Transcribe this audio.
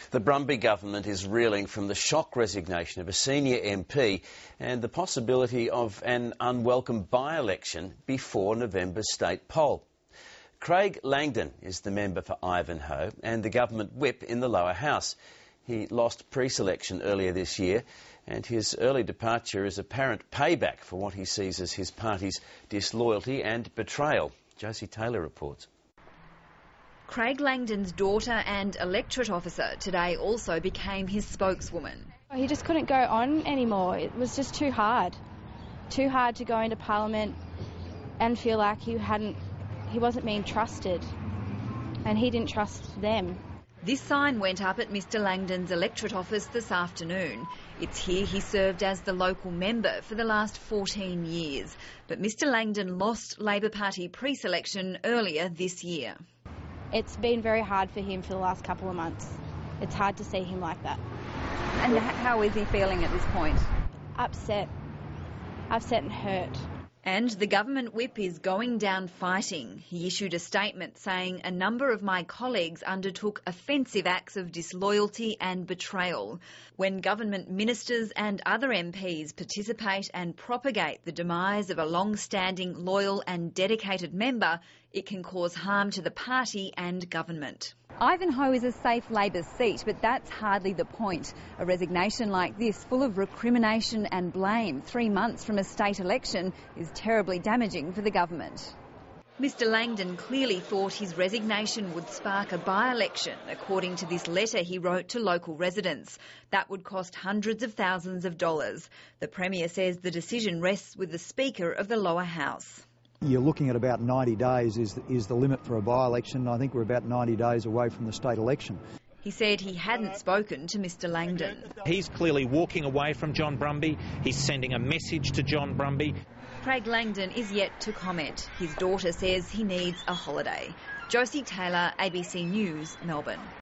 The Brumby government is reeling from the shock resignation of a senior MP and the possibility of an unwelcome by-election before November's state poll. Craig Langdon is the member for Ivanhoe and the government whip in the lower house. He lost pre-selection earlier this year, and his early departure is apparent payback for what he sees as his party's disloyalty and betrayal. Josie Taylor reports. Craig Langdon's daughter and electorate officer today also became his spokeswoman. He just couldn't go on anymore. It was just too hard to go into Parliament and feel like he wasn't being trusted, and he didn't trust them. This sign went up at Mr Langdon's electorate office this afternoon. It's here he served as the local member for the last 14 years. But Mr Langdon lost Labor Party pre-selection earlier this year. It's been very hard for him for the last couple of months. It's hard to see him like that. And how is he feeling at this point? Upset and hurt. And the government whip is going down fighting. He issued a statement saying a number of my colleagues undertook offensive acts of disloyalty and betrayal. When government ministers and other MPs participate and propagate the demise of a long-standing, loyal and dedicated member, it can cause harm to the party and government. Ivanhoe is a safe Labor seat, but that's hardly the point. A resignation like this, full of recrimination and blame 3 months from a state election, is terribly damaging for the government. Mr Langdon clearly thought his resignation would spark a by-election, according to this letter he wrote to local residents. That would cost hundreds of thousands of dollars. The Premier says the decision rests with the Speaker of the lower house. You're looking at about 90 days is the limit for a by-election. I think we're about 90 days away from the state election. He said he hadn't spoken to Mr Langdon. He's clearly walking away from John Brumby. He's sending a message to John Brumby. Craig Langdon is yet to comment. His daughter says he needs a holiday. Josie Taylor, ABC News, Melbourne.